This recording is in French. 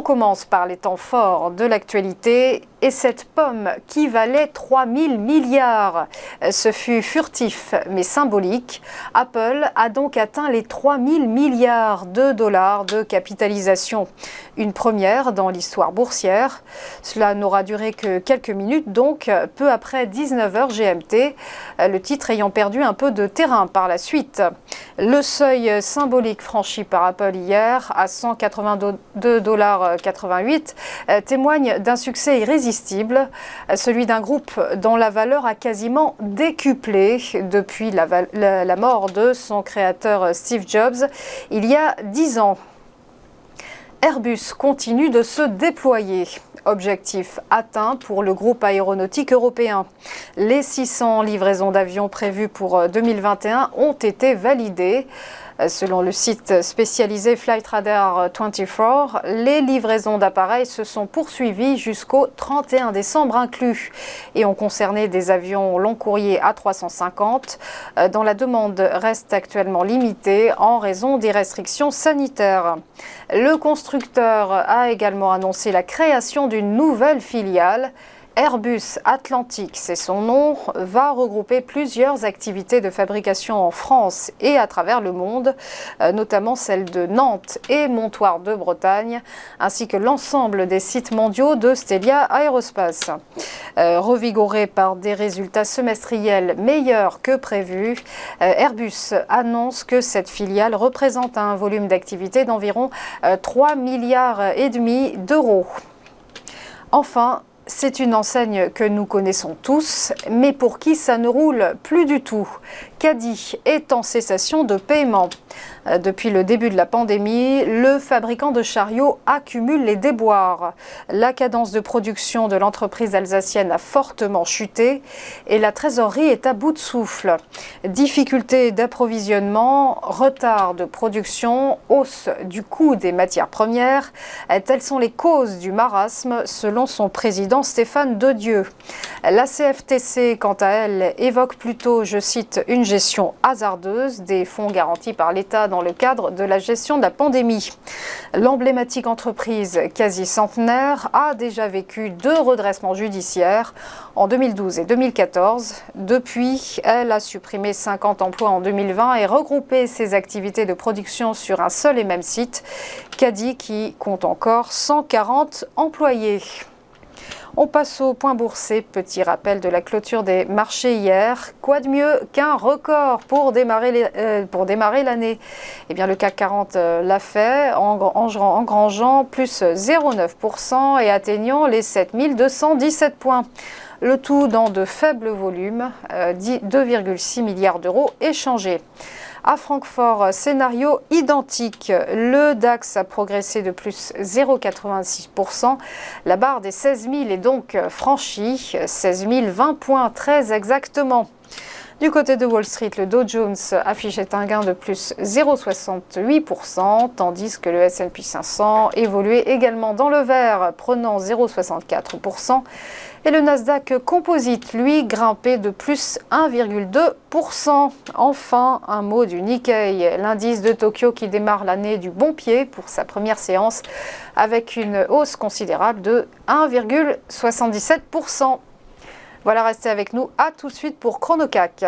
commence par les temps forts de l'actualité et cette pomme qui valait 3000 milliards. Ce fut furtif mais symbolique. Apple a donc atteint les 3000 milliards de dollars de capitalisation. Une première dans l'histoire boursière. Cela n'aura duré que quelques minutes, donc peu après 19h GMT, le titre ayant perdu un peu de terrain par la suite. Le seuil symbolique franchi par Apple hier à 182,88 $ témoigne d'un succès irrésistible, celui d'un groupe dont la valeur a quasiment décuplé depuis la mort de son créateur Steve Jobs il y a 10 ans. Airbus continue de se déployer. Objectif atteint pour le groupe aéronautique européen. Les 600 livraisons d'avions prévues pour 2021 ont été validées. Selon le site spécialisé Flightradar 24, les livraisons d'appareils se sont poursuivies jusqu'au 31 décembre inclus et ont concerné des avions long courrier A350 dont la demande reste actuellement limitée en raison des restrictions sanitaires. Le constructeur a également annoncé la création d'une nouvelle filiale. Airbus Atlantic, c'est son nom, va regrouper plusieurs activités de fabrication en France et à travers le monde, notamment celles de Nantes et Montoire de Bretagne, ainsi que l'ensemble des sites mondiaux de Stelia Aerospace. Revigoré par des résultats semestriels meilleurs que prévu, Airbus annonce que cette filiale représente un volume d'activité d'environ 3,5 milliards d'euros. Enfin, c'est une enseigne que nous connaissons tous, mais pour qui ça ne roule plus du tout. Caddy est en cessation de paiement. Depuis le début de la pandémie, le fabricant de chariots accumule les déboires. La cadence de production de l'entreprise alsacienne a fortement chuté et la trésorerie est à bout de souffle. Difficultés d'approvisionnement, retard de production, hausse du coût des matières premières, telles sont les causes du marasme selon son président Stéphane Dedieu. La CFTC, quant à elle, évoque plutôt, je cite, une gestion hasardeuse des fonds garantis par l'État dans le cadre de la gestion de la pandémie. L'emblématique entreprise quasi centenaire a déjà vécu 2 redressements judiciaires en 2012 et 2014. Depuis, elle a supprimé 50 emplois en 2020 et regroupé ses activités de production sur un seul et même site, Caddy qui compte encore 140 employés. On passe au point boursier. Petit rappel de la clôture des marchés hier. Quoi de mieux qu'un record pour démarrer l'année? Eh bien, le CAC 40 l'a fait, engrangeant plus 0,9% et atteignant les 7217 points. Le tout dans de faibles volumes, 2,6 milliards d'euros échangés. À Francfort, scénario identique. Le DAX a progressé de plus 0,86%. La barre des 16 000 est donc franchie, 16 020 points très exactement. Du côté de Wall Street, le Dow Jones affichait un gain de plus 0,68%, tandis que le S&P 500 évoluait également dans le vert, prenant 0,64%. Et le Nasdaq Composite, lui, grimpait de plus 1,2%. Enfin, un mot du Nikkei, l'indice de Tokyo qui démarre l'année du bon pied pour sa première séance, avec une hausse considérable de 1,77%. Voilà, restez avec nous. À tout de suite pour ChronoCAC.